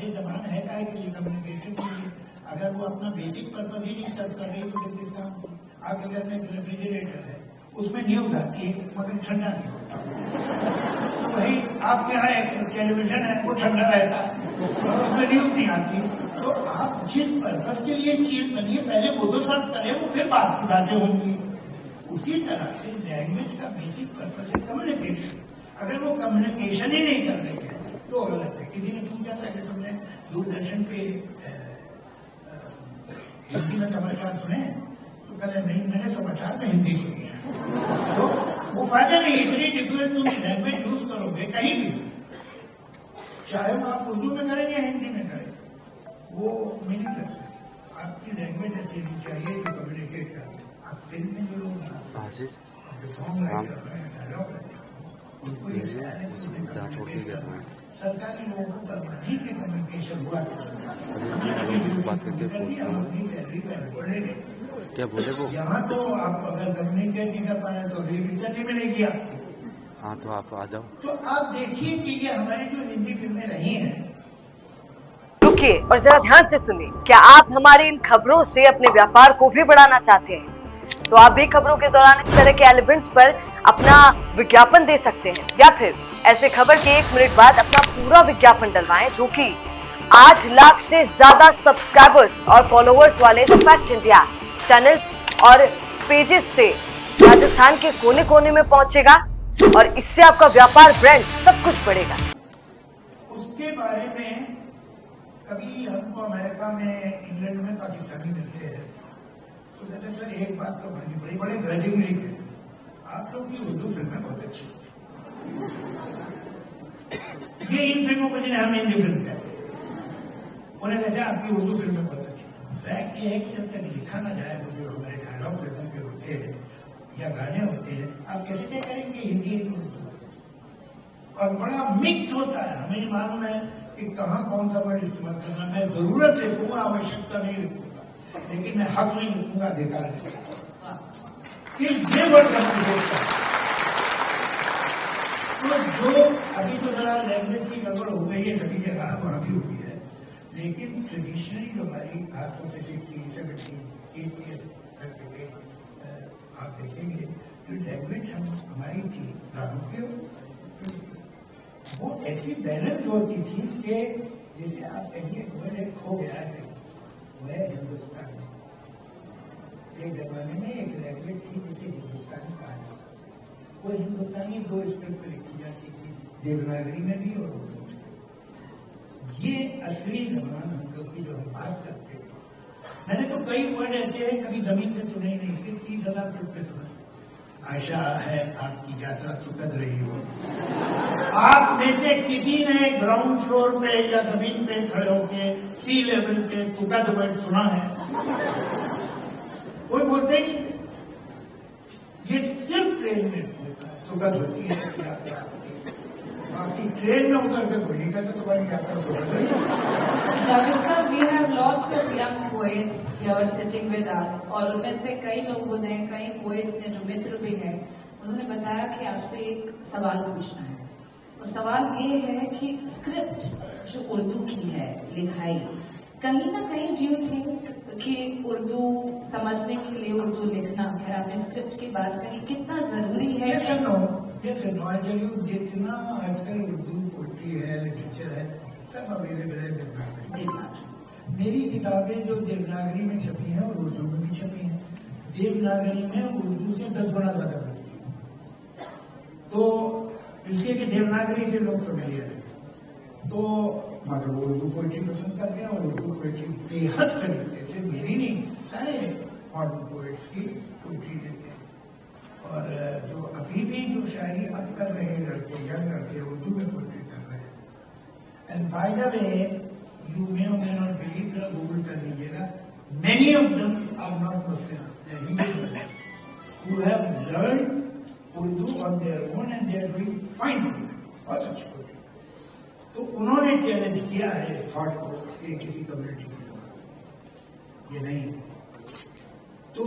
ये जबान है काय के लिए, कम्युनिकेशन के लिए। अगर वो अपना बेसिक पर्पज ही नहीं सर्व कर रही तो फिर किस काम की? आपके घर में एक रेफ्रिजरेटर है, उसमें न्यूज आती है मगर ठंडा नहीं होता। तो भाई आपके यहाँ एक टेलीविजन है, वो ठंडा रहता है और उसमें न्यूज नहीं आती। तो आप जिस पर्पज के लिए चीज बनिए पहले वो तो सर्व करें, वो फिर बात की बातें होंगी। उसी तरह से लैंग्वेज का बेसिक पर्पज है कम्युनिकेशन। अगर वो कम्युनिकेशन ही नहीं कर रही है तो गलत है। किसी ने पूछा था कि तुमने दूरदर्शन पे हिंदी में समाचार सुने? तो कहते नहीं, मैंने समाचार में हिंदी सुनी है। तो वो फायदा नहीं, इतनी डिफरेंस तुम लैंग्वेज यूज करोगे कहीं भी, चाहे वो आप उर्दू में करें या हिंदी में करें, वो मीनिंग लगता है। आपकी लैंग्वेज ऐसी नहीं चाहिए जो कम्युनिकेट करे। आप फिल्म में जो लोग सॉन्ग राइटर हैं, डायलॉग राइटर, उनको ये सरकारी लोगों को करना नहीं कि कम्युनिकेशन हुआ क्या बोले वो? यहाँ तो आप अगर कम्युनिकेट नहीं कर पा रहे तो अगली पिक्चर नहीं मिलेगी आपको। हाँ तो आप आ जाओ। तो आप देखिए कि ये हमारी जो हिंदी फिल्में रही हैं। रुकिए और जरा ध्यान से सुनिए। क्या आप हमारी इन खबरों से अपने व्यापार को भी बढ़ाना चाहते हैं? तो आप भी खबरों के दौरान इस तरह के एलिमेंट्स पर अपना विज्ञापन दे सकते हैं, या फिर ऐसे खबर के 1 मिनट बाद अपना पूरा विज्ञापन डलवाएं, जो कि 8 लाख से ज्यादा सब्सक्राइबर्स और फॉलोअर्स वाले द फैक्ट इंडिया चैनल्स और पेजेस से राजस्थान के कोने कोने में पहुंचेगा और इससे आपका व्यापार, ब्रांड सब कुछ बढ़ेगा। उसके बारे में कभी हमको अमेरिका में, इंग्लैंड में पाकिस्तानी मिलते हैं तो कहते सर एक बात तो मानी बड़ी बड़े ग्रजिंगली है, आप लोग की उर्दू फिल्में बहुत अच्छी होती। ये इन फिल्मों को जिन्हें हम हिंदी फिल्म कहते हैं, उन्हें कहते हैं आपकी उर्दू फिल्में बहुत अच्छी। फैक्ट ये है कि जब तक लिखा ना जाए वो जो हमारे डायलॉग फिल्मों के होते हैं या गाने होते हैं, आप कैसे तय करेंगे हिंदी या उर्दू? और बड़ा मिक्स होता है। हमें ये मालूम है कि कहाँ कौन सा वर्ड इस्तेमाल करना। मैं जरूरत लिखूंगा, आवश्यकता नहीं लिखूंगा, लेकिन मैं हक नहीं लिखूंगा, अधिकार लिखूंगा। ये वर्ड करना सोचता है। तो जो अभी तो जरा लैंग्वेज की गड़बड़ हो गई है सभी जगह, वहां भी हुई है, लेकिन ट्रेडिशनली जो हमारी खासतौर से 70 तक आप देखेंगे जो लैंग्वेज हमारी थी गानों की, वो ऐसी बैलेंस होती थी कि जैसे आप कहिए वर्ड एक खो गया है, वह हिंदुस्तान में एक जमाने में एक लैंग्वेज थी जिसे हिंदुस्तानी कहा जाता। वो हिंदुस्तानी 2 स्क्रिप्ट पर लिखी जाती थी, देवनागरी में भी और उर्दू में। ये असली जबान हम लोग की जो हम बात करते हैं। मैंने तो कई वर्ड ऐसे हैं कभी जमीन पे सुने ही नहीं, सिर्फ 30,000 फुट पे सुना। आशा है आपकी यात्रा सुखद रही हो। आप में से किसी ने ग्राउंड फ्लोर पे या जमीन पे खड़े होके सी लेवल पे सुखद वर्ड सुना है? कोई बोलते ही नहीं। ये सिर्फ ट्रेन में होता है, सुखद होती है यात्रा। बाकी ट्रेन में उतर के कोई नहीं कहता तुम्हारी यात्रा सुखद रही है। Javed sir, we have lots of young poets here sitting with us, और उनमें से कई लोगों ने, कई poets ने जो मित्र भी हैं, उन्होंने बताया कि आपसे एक सवाल पूछना है। और सवाल ये है कि स्क्रिप्ट जो उर्दू की है, लिखाई, कहीं ना कहीं डू यू थिंक कि उर्दू समझने के लिए उर्दू लिखना, खैर आपने स्क्रिप्ट की बात करी, कितना जरूरी है? जितना आजकल उर्दू पोइट्री है, लिटरेचर है, सब अवेलेबल है देवनागरी। मेरी किताबें जो देवनागरी में छपी हैं और उर्दू में भी छपी हैं, देवनागरी में उर्दू से 10 गुना ज्यादा बनती है। तो इसलिए कि देवनागरी से लोग फेमिलियर हैं, तो मगर वो उर्दू पोइट्री पसंद करते हैं और उर्दू पोइट्री बेहद खरीदते थे। मेरी नहीं, सारे मॉडर्न पोइट्स की पोइट्री देते हैं। और जो अभी भी जो शायरी अब कर रहे हैं लड़के, यंग लड़के, उर्दू में पोइट्री कर रहे हैं। And by the way, you may or may not believe, जरा गूगल कर लीजिएगा, many of them are not Muslim, they are Hindu who have learn Urdu on their own and they are doing fine, बहुत अच्छी poetry. तो उन्होंने challenge किया है इस थॉट को कि किसी कम्युनिटी की ये नहीं। तो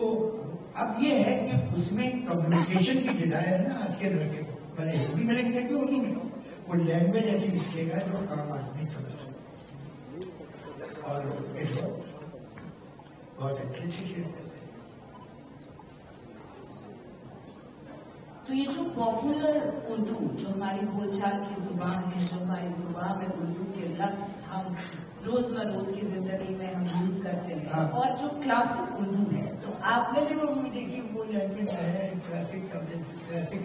अब ये है कि उसमें कम्युनिकेशन की डिजायर है ना आज के लड़के को, भले हिंदी में लिखने की उर्दू में, वो लैंग्वेज ऐसी लिखेगा जो आम आदमी समझ। बहुत अच्छे से शेयर करते हैं। तो ये जो पॉपुलर उर्दू, जो हमारी बोलचाल की जुबान है, जो हमारी जुबान में उर्दू के लफ्ज हम रोज की जिंदगी में हम यूज करते हैं, हाँ। और जो क्लासिक उर्दू है, तो आप नहीं वो देखिए वो लैंग्वेज है क्लासिक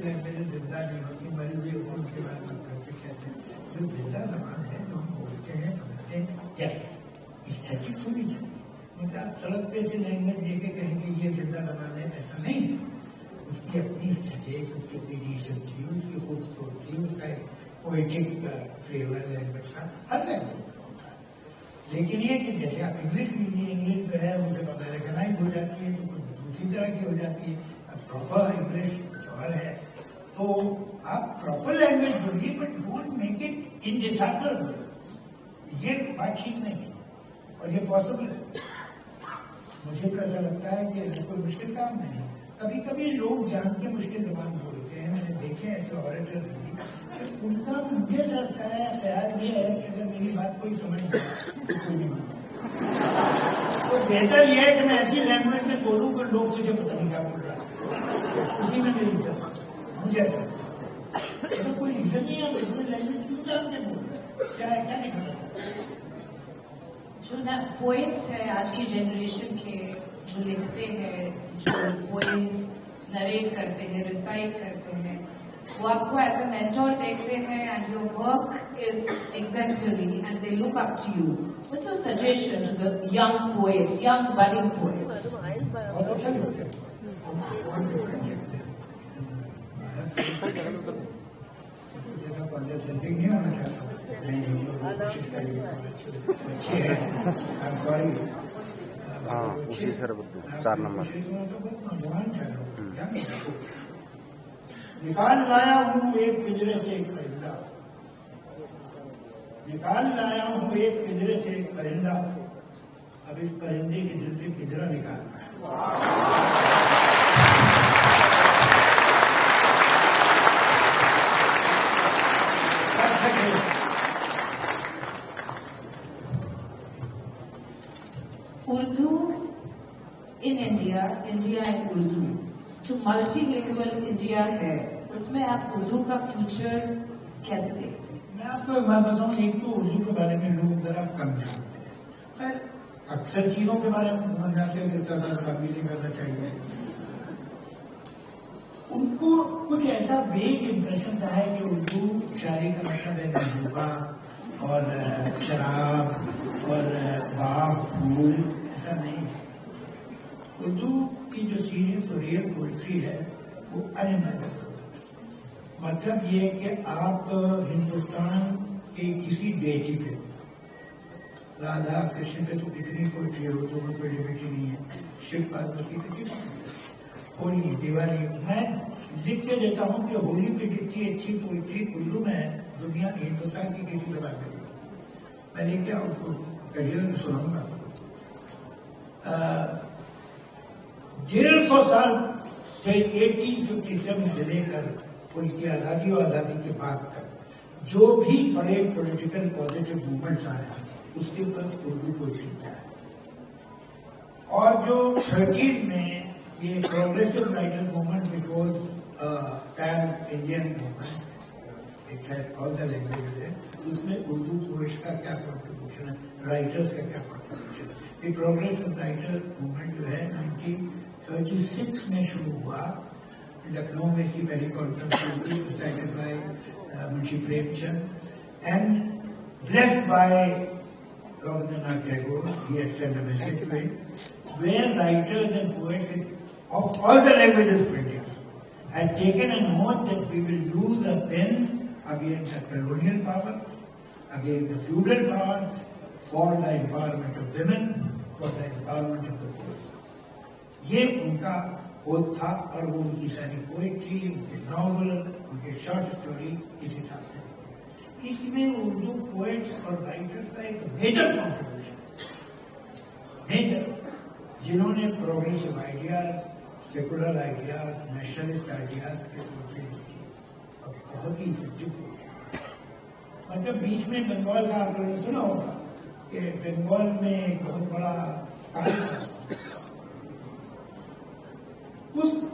लैंग्वेज जिंदा नहीं होती, मरी हुई होती, उनके बारे में क्लासिक कहते हैं। जो जिंदा जबान है जो हम बोलते हैं समझते हैं, यस एस्थेटिक्स होनी चाहिए। मतलब आप सड़क पे से लैंग्वेज लेके कहेंगे ये जिंदा जबान है, ऐसा नहीं है। उसकी अपनी एस्थेटिक्स, उसकी अपनी डिसेंसी, उसकी खूबसूरती, उसका पोएटिक फ्लेवर लैंग्वेज का हर लैंग्वेज होता है। लेकिन ये कि जैसे आप इंग्लिश लीजिए, इंग्लिश जो है वो जब अमेरिकनाइज हो जाती है तो कुछ दूसरी तरह की हो जाती है। अब प्रॉपर इंग्लिश कुछ और है, तो आप प्रॉपर लैंग्वेज बोलिए but don't make it indecipherable. ये बात ठीक नहीं है और ये पॉसिबल है। मुझे तो ऐसा लगता है कि कोई मुश्किल काम नहीं है। कभी कभी लोग जान के मुश्किल जबान बोलते हैं, मैंने देखे हैं तो ऑरेटर भी, उनका मुझे लगता है ख्याल ये है कि अगर मेरी बात कोई समझ जाए तो कोई नहीं मानेगा। तो बेहतर यह है कि मैं ऐसी लैंग्वेज में बोलूँ कि लोग मुझे पता नहीं क्या बोल रहा है, उसी में मेरी इज्जत मुझे ऐसा कोई रीजन नहीं है। दूसरी लैंग्वेज क्यों जान के बोल रहा है, क्या दिखाना चाहता है? जो ना पोएट्स है आज की जनरेशन के, जो लिखते हैं, जो पोएम्स नरेट करते हैं, रिसाइट करते हैं, वो आपको एज अ मेंटोर देखते हैं and your work is exemplary and they look up to you. What's your suggestion to the young poets, young budding poets? बहुत अच्छा लगता है। नहीं होना चाहता, नहीं कोशिश करिए, अच्छे हैं। I'm sorry। हाँ उसी सर 4 नंबर। निकाल लाया हूँ एक पिंजरे से एक परिंदा, निकाल लाया हूँ एक पिंजरे से एक परिंदा, अब इस परिंदे के दिल से पिंजरा निकालना है। Urdu in India, India in Urdu, जो मल्टीलिंगुअल इंडिया है, उसमें आप उर्दू का फ्यूचर कैसे देखते हैं? मैं आपको एक बात बताऊं, एक तो उर्दू के बारे में लोग जरा कम जानते हैं, पर अक्सर चीजों के बारे में भूल जाते हैं कि ज्यादा शामिल नहीं करना चाहिए। उनको कुछ ऐसा वेग इम्प्रेशन था है कि उर्दू शायरी का मतलब है महबूबा और शराब और बाग फूल, ऐसा नहीं है। उर्दू की जो सीरियस और रियल पोइट्री है वो अनइमेजिनेबल। मतलब ये कि आप हिंदुस्तान के किसी डेटी पे, राधा कृष्ण पे तो कितनी पोइट्री है, उर्दू में कोई लिमिट ही नहीं है। शिव पार्वती पे कितनी, होली दिवाली, मैं लिख के देता हूँ कि होली पे जितनी अच्छी पोइट्री उर्दू में है दुनिया हिंदुस्तान की किसी जबान में नहीं। मैं लेके आऊँ उसको कहिए तो सुनाऊंगा। 150 साल से 1857 से लेकर उनकी आजादी और आजादी के बाद तक जो भी बड़े पॉलिटिकल पॉजिटिव मूवमेंट्स आए उसके ऊपर उर्दू को सीखा है। और जो 30s में ये progressive writer movement which was pan Indian movement, it has all the languages है, उसमें उर्दू पोइट्स का क्या कॉन्ट्रीब्यूशन है, राइटर्स का क्या कॉन्ट्रीब्यूशन है। ये प्रोग्रेसिव राइटर मूवमेंट जो है 1936 में शुरू हुआ, लखनऊ में की पहली कॉन्फ्रेंस हुई, decided by Munshi Premchand and blessed by Rabindranath Tagore. He had sent a message to him, where writers and poets of all the languages of India had taken an oath that we will use a pen against the colonial power, against the feudal powers, for the empowerment of women, for the empowerment of the poor. ये उनका oath था और वो उनकी सारी poetry, उनके novel, उनके short story इस हिसाब से। इसमें उर्दू पोएट्स और राइटर्स का एक मेजर कॉन्ट्रीब्यूशन, मेजर, जिन्होंने progressive ideas, secular ideas, nationalist ideas के पोइट्री लिखी और बहुत ही इफेक्टिव पोइट्री। मतलब बीच में बंगाल का आप लोगों ने सुना होगा कि बंगाल में एक बहुत बड़ा काल था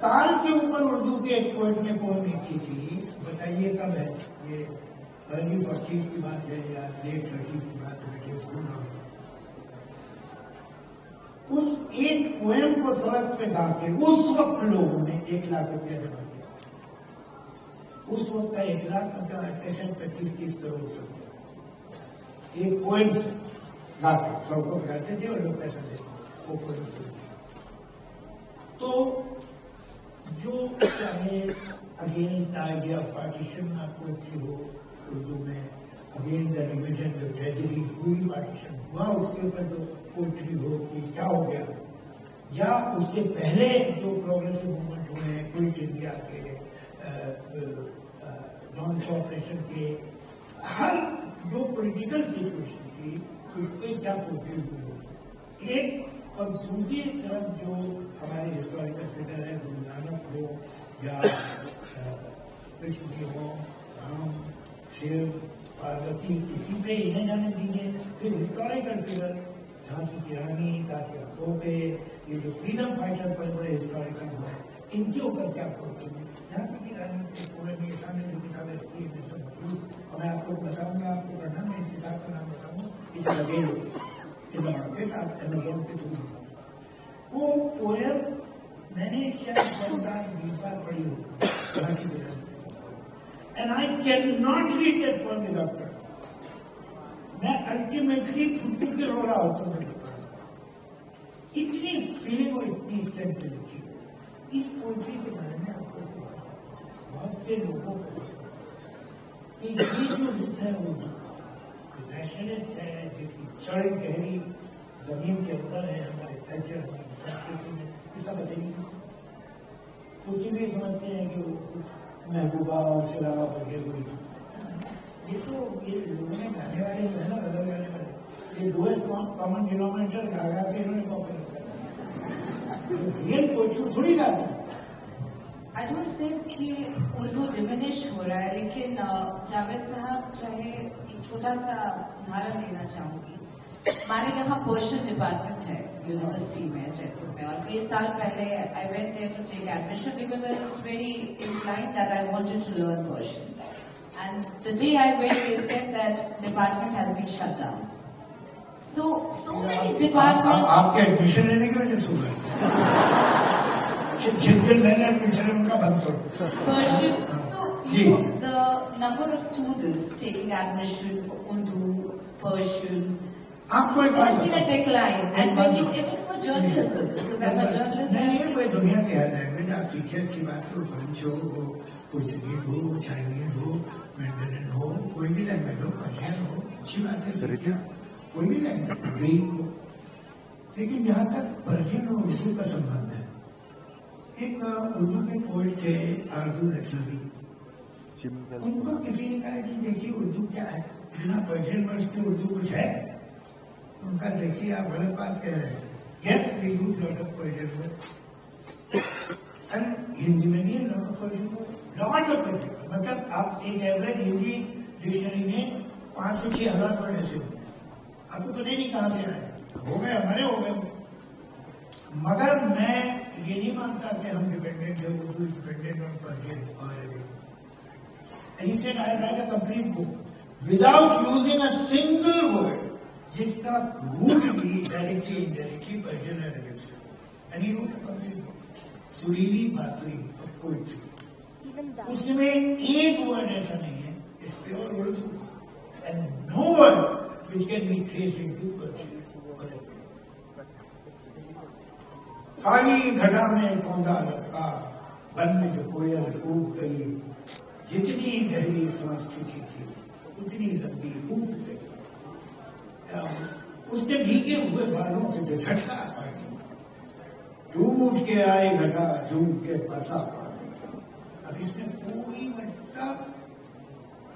काल के ऊपर उर्दू के एक पोएट ने पोएम लिखी थी, बताइए कब है ये, अर्ली 40s की बात है या लेट 30s की बात है, बेटे भूल रहा हूं। उस एक पोएम को सड़क पे गा के उस वक्त लोगों ने 1 लाख रुपया जमा किया। उस वक्त का 1 लाख मतलब एप्रेशन 25-30 करोड़ रुपया एक पोएम से गा के सड़कों पर गाते थे और लोग पैसा देते वो पोएम से। तो जो चाहे again the idea of partition ना पोएट्री हो उर्दू में, अगेन द डिवीजन जो ट्रेजेडी हुई, पार्टीशन हुआ, उसके ऊपर जो पोएट्री हो कि क्या हो गया, या उससे पहले जो प्रोग्रेसिव मूवमेंट हुए हैं, क्विट इंडिया के, नॉन कोऑपरेशन के, हर जो पॉलिटिकल सिचुएशन थी उस पर क्या पोएट्री हुई एक, और दूसरी तरफ जो हमारे हिस्टोरिकल फिगर है, गुरु नानक हो या कृष्ण जी हो, राम, शिव, पार्वती, किसी पे इन्हें जाने दीजिए। फिर हिस्टोरिकल फिगर झांसी की रानी, तात्या टोपे, ये जो फ्रीडम फाइटर बड़े बड़े हिस्टोरिकल हुए, इनके ऊपर क्या पोएट्री हुई। झांसी की रानी के पूरे में सामने जो किताबें रखी है और मैं आपको बताऊंगा, आपको पढ़ना, मैं इस किताब का नाम बताऊंगा, इस लगे इन द मार्केट, आप अमेजोन के थ्रू। वो पोएम मैंने शायद 10 बार 20 बार पढ़ी होगी, and I can not read that poem without पढ़ना। मैं अल्टीमेटली फुटू के रो रहा होता हूँ, इतनी फीलिंग और इतनी स्ट्रेंथ से लिखी है। इस पोएट्री के बारे में आपको बहुत से लोगों को ये जो युद्ध है वो नेशनलिस्ट है, जिसकी चढ़ गहरी जमीन के अंदर है, हमारे कल्चर में, संस्कृति में, इसका बताइए। उसी भी समझते हैं कि वो महबूबा और शराब वगैरह हुई, ये तो ये लोगों ने गाने वाले जो है ना, बदल गाने वाले, ये दो कॉमन डिनोमिनेटर गा गा के इन्होंने कॉपी कर रियल पोएट्री थोड़ी गाते हैं। आई डोंट से कि उर्दू डिमिनिश हो रहा है, लेकिन जावेद साहब चाहे एक छोटा सा उदाहरण देना चाहूंगी। हमारे यहाँ पर्शियन डिपार्टमेंट है यूनिवर्सिटी में, जयपुर में, और कई साल पहले I went there to take admission because I was very inclined that I wanted to learn Persian, and the day I went they said that department has been shut down. So many departments आपके admission लेने की वजह से हुआ जिन मैंने admission उनका बंद करो Persian. So, you know, the number of students taking admission for Urdu, Persian, आपको एक has बात been a decline. And when you, even for journalism, because I'm a journalist. नहीं, कोई दुनिया की हर लैंग्वेज आप सीखे, अच्छी बात है, वो फ्रेंच हो, वो पोर्चुगीज हो, वो चाइनीज हो, मैंडरिन हो, कोई भी लैंग्वेज हो, पर्शियन हो, अच्छी बात है, कोई भी लैंग्वेज, ग्रीक हो। लेकिन जहाँ तक पर्शियन और उर्दू का संबंध है, एक उर्दू के पोएट थे आरजू लखनवी, उनको किसी ने कहा कि देखिए उर्दू क्या है, बिना पर्शियन वर्ड्स के उर्दू कुछ है। उनका देखिए आप गलत बात कह रहे हैं। Yes we use lot of Persian word, and Hindi में भी lot of Persian word, lot of Persian. मतलब आप एक एवरेज हिंदी डिक्शनरी में 5 से 6 हजार वर्ड ऐसे होते हैं, आपको पता ही नहीं कहाँ से आए, हो गए हमारे, हो गए। मगर मैं ये नहीं मानता कि हम डिपेंडेंट है, उर्दू डिपेंडेंट ऑन पर्शियन और Arabic. And he said I right a complete book without using a single word जिसका रूट भी डायरेक्टली इनडायरेक्टली पर्शियन और अरबिक से। And he wrote a complete book, सुरीली बातरी ऑफ पोएट्री। उसमें एक word ऐसा नहीं है, it's pure Urdu, and no word which can be traced into Persian. काली घटा में पौधा लटका, वन में जो कोयल कूद गई, जितनी गहरी सांस खींची थी उतनी लंबी कूद गई। उसने भीगे हुए बालों से जो झटका पानी, टूट के आए घटा, झूम के बसा पानी। अब इसमें कोई मतलब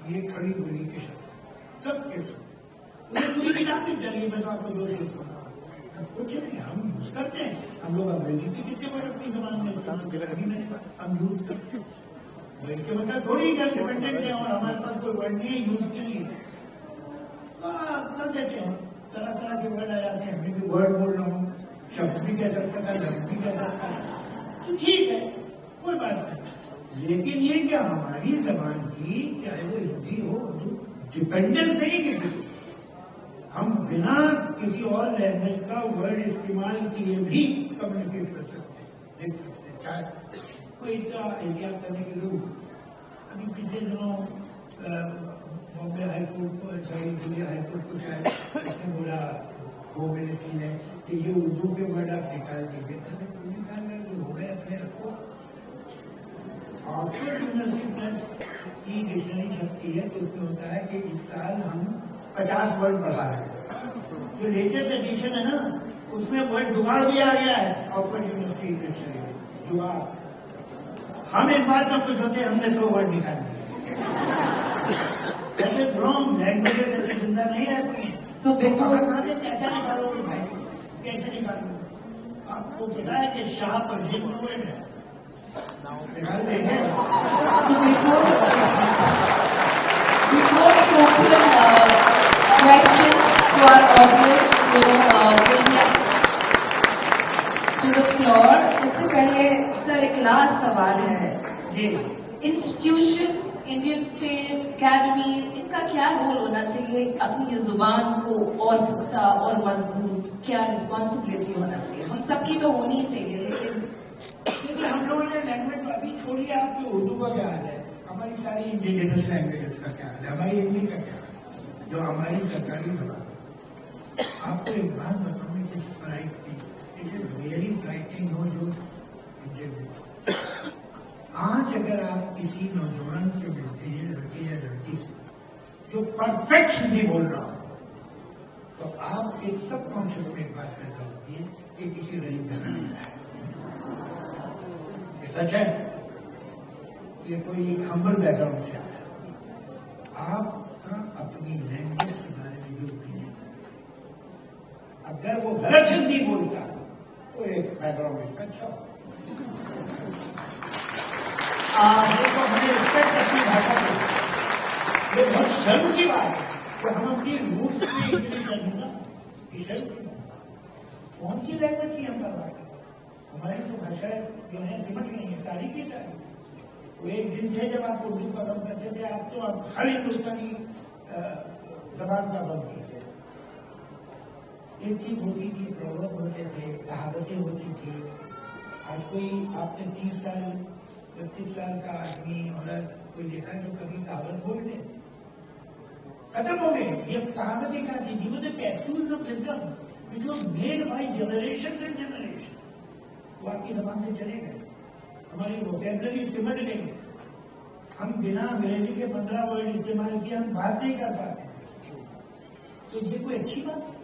ये खड़ी बोली के शब्द सबके सब, उन्हें पूरी किताब नहीं चलिए, मैं तो आपको 2 शेर सुना कुछ नहीं, हम यूज करते हैं। हम लोग अंग्रेजी की कितने बार अपनी जबान में हम यूज करते हैं, इसके मतलब थोड़ी डिपेंडेंट है और हमारे पास कोई वर्ड नहीं है यूज के लिए, कर देते हैं। तरह तरह के वर्ड आ जाते हैं, हमें भी वर्ड बोल रहा हूँ, शब्द भी कह सकता था, लफ्ज भी कह सकता था, तो ठीक है। कोई बात नहीं। लेकिन ये क्या हमारी जबान की, चाहे वो हिंदी हो उर्दू, डिपेंडेंस नहीं किसी, हम बिना किसी और लैंग्वेज का वर्ड इस्तेमाल किए भी कम्युनिकेट कर सकते, लिख सकते, चाहे कोई इतना एहतियात करने की जरूरत। अभी पिछले दिनों बॉम्बे हाईकोर्ट को, सॉरी दिल्ली हाईकोर्ट को शायद उसने बोला होम मिनिस्ट्री ने कि ये उर्दू के वर्ड आप निकाल दीजिए। अरे कोई निकाल रहे जो हो गए अपने रखो। ऑक्सफोर्ड यूनिवर्सिटी प्रेस की डिक्शनरी छपती है तो उसमें होता है कि इस साल हम 50 वर्ड बढ़ा रहे हैं। जो लेटेस्ट एडिशन है ना उसमें वर्ड जुगाड़ भी आ गया है ऑक्सफोर्ड यूनिवर्सिटी डिक्शनरी में, जुगाड़। हम इस बात में खुश होते हैं हमने 100 वर्ड निकाल दिए। रॉन्ग लैंग्वेजेस ऐसे जिंदा नहीं रहती हैं। So before क्या निकालोगे भाई, कैसे निकालोगे? आपको पता है कि शाह परशियन वर्ड है, निकाल देंगे। So before we open questions to our audience, bring them to the floor. उससे पहले सर एक लास्ट सवाल है। जी, इंस्टीट्यूशंस, इंडियन स्टेट अकेडमीज, इनका क्या रोल होना चाहिए अपनी ये जुबान को और पुख्ता और मजबूत, क्या रिस्पॉन्सिबिलिटी होना चाहिए? हम सबकी तो होनी ही चाहिए, लेकिन क्योंकि हम लोगों ने लैंग्वेज अभी छोड़िए। आपके उर्दू का क्या हाल है, हमारी सारी इंडिजिनस लैंग्वेजेस का क्या हाल है, हमारी हिंदी का क्या हाल है, जो हमारी सरकारी जबान है। आपको एक बात बताऊं, it is frightening, it is very frightening. No जो आज अगर आप किसी नौजवान से मिलते हैं, लड़के या लड़की से, जो परफेक्ट हिंदी बोल रहा हो, तो आप एक सब कॉन्शियस में एक बात पैदा होती है कि किसी गरीब घराने का है। ये सच है, ये कोई हम्बल बैकग्राउंड से आया। आपका अपनी लैंग्वेज के बारे में जो ओपिनियन, अगर वो गलत हिंदी बोलता है तो एक बैकग्राउंड इसका अच्छा हो। अपने रिस्पेक्ट अपनी भाषा को, ये बहुत शर्म की बात है कि हम अपनी रूट्स में इंग्लिश ना, ये शर्म की बात। कौन सी लैंग्वेज की हम परवाह करते? हमारी तो भाषा जो है सिमट नहीं है, सारी की सारी। वो एक दिन थे जब आप उर्दू का गम करते थे, आप तो अब हर हिंदुस्तानी जबान का गम कीजिए। एक चीज होती थी, प्रोवर्ब होते थे, कहावतें होती थी। आज कोई आपने 30 साल 32 साल का आदमी औरत कोई देखा जो कभी कहावत बोल दे, खत्म हो गए। ये कहावतें क्या थी? वो the capsules of wisdom which was made by generation and generation, वो आपकी जबान से चले गए। हमारी वोकैबुलरी सिमट गई। हम बिना अंग्रेजी के 15 वर्ड इस्तेमाल किए हम बात नहीं कर पाते। तो ये कोई अच्छी बात है?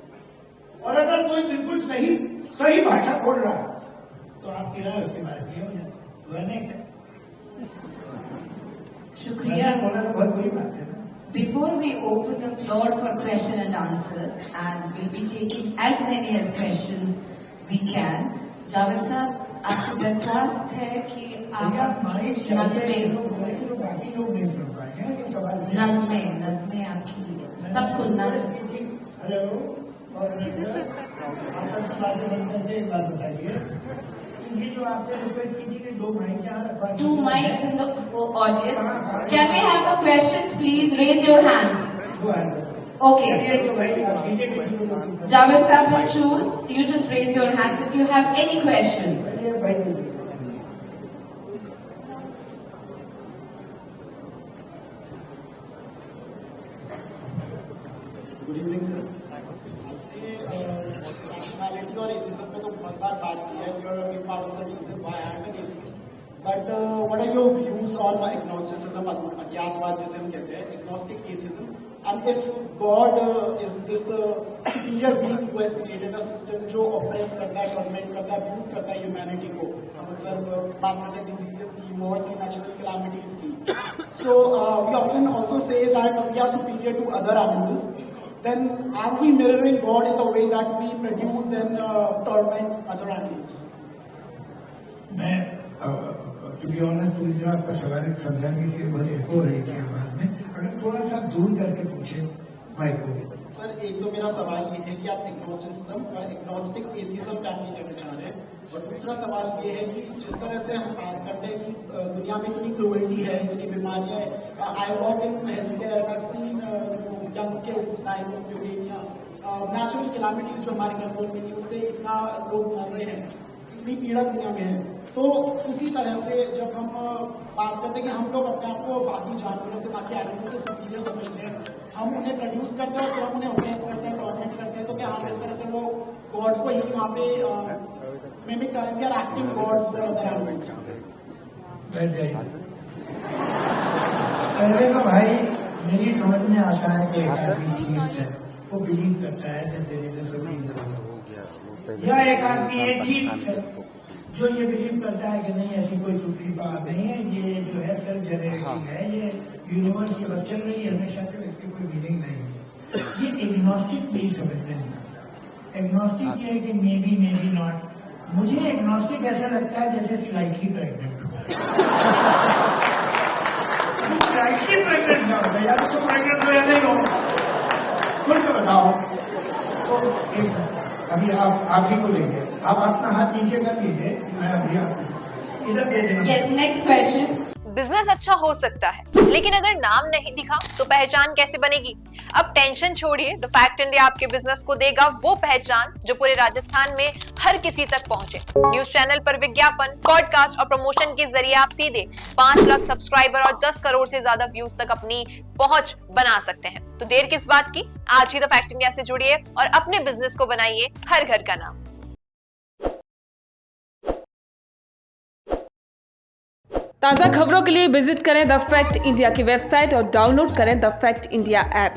और अगर कोई बिल्कुल सही भाषा बोल रहा है तो आपकी राय उसके बारे में हो जाती है, वह नहीं क्या? शुक्रिया। बहुत बड़ी बात है ना। Before we open the floor for question and answers, and we'll be taking as many as questions we can, Javed साहब आपसे दरख्वास्त है कि आप नज़में आपकी सब सुनना चाहिए। हेलो, और एक बात बताइए, ये जो आपने रिक्वेस्ट की थी कि 2 माइक यहाँ रखवा, 2 mics in the audience. Can we have the questions, please? Raise your hands. Okay. Javed sir will choose. You just raise your hands if you have any questions. Good evening sir. Nationality और atheism पे तो बहुत बार बात की है, you are a big part of the reason why I am an atheist, but what are your views on agnosticism, अज्ञातवाद जिसे हम कहते हैं, agnostic atheism, and if God is this superior being who has created a system जो oppress करता है, torment करता है, अब्यूज करता है ह्यूमैनिटी को, सर बात करते हैं डिजीजेस की, वॉर्स की, नेचुरल कैलामिटीज की, so we often also say that we are superior to other animals, then are we mirroring God in the way that we produce and torment other animals? मैं to be honest, जो आपका सवाल समझाने की बहुत एक हो रही थी आवाज में, अगर थोड़ा सा दूर करके पूछे माइक को सर एक तो मेरा सवाल ये है कि आप एग्नोस्टिसिज्म और एग्नोस्टिक एथिज्म पे आप कहना चाह रहे हैं, और दूसरा सवाल ये है कि जिस तरह से हम बात करते हैं कि दुनिया में इतनी क्रूएल्टी है, इतनी बीमारियां हैं। I work in health care, I have seen young kids dying of leukaemia, natural calamities जो हमारे कंट्रोल में नहीं, उससे इतना लोग मर रहे हैं, इतनी पीड़ा दुनिया में है। तो उसी तरह से जब हम बात करते हैं कि हम लोग अपने आप को बाकी जानवरों से, बाकी एनिमल से सुपीरियर समझते हैं, हम उन्हें प्रोड्यूस करते हैं और फिर हम उन्हें ऑपरेट करते हैं, टॉर्मेंट करते हैं, तो क्या हम एक तरह से वो गॉड को ही वहाँ पे मिमिक करेंगे और acting gods for other animals? बैठ जाइए। पहले तो भाई मेरी समझ में आता है कि आदमी ठीक है, वो बिलीव करता है जब तेरे या एक आदमी ये ठीक है जो ये बिलीव करता है कि नहीं ऐसी कोई दूसरी बात नहीं है, ये जो है सेल्फ जनरेटिंग है, ये यूनिवर्स की बस चल रही है, हमेशा से इसकी कोई मीनिंग नहीं है। ये एग्नोस्टिक मेरी समझ में नहीं आता। एग्नोस्टिक ये है कि मे बी नॉट। मुझे एग्नोस्टिक ऐसा लगता है जैसे स्लाइटली प्रेग्नेंट हो, स्लाइटली प्रेग्नेंट ना हो यार, तो प्रेग्नेंट हो या नहीं हो, खुल के बताओ। तो अभी आप ही को लेंगे, आप अपना हाथ नीचे कर लीजिए, मैं अभी आपको इधर दे देना। Yes, next question. बिजनेस अच्छा हो सकता है, लेकिन अगर नाम नहीं दिखा तो पहचान कैसे बनेगी? अब टेंशन छोड़िए, द फैक्ट इंडिया आपके बिजनेस को देगा वो पहचान जो पूरे राजस्थान में हर किसी तक पहुंचे। न्यूज चैनल पर विज्ञापन, पॉडकास्ट और प्रमोशन के जरिए आप सीधे 5 लाख सब्सक्राइबर और 10 करोड़ से ज्यादा व्यूज तक अपनी पहुंच बना सकते हैं। तो देर किस बात की, आज ही द फैक्ट इंडिया से जुड़िए और अपने बिजनेस को बनाइए हर घर का नाम। ताज़ा खबरों के लिए विजिट करें द फैक्ट इंडिया की वेबसाइट और डाउनलोड करें द फैक्ट इंडिया ऐप।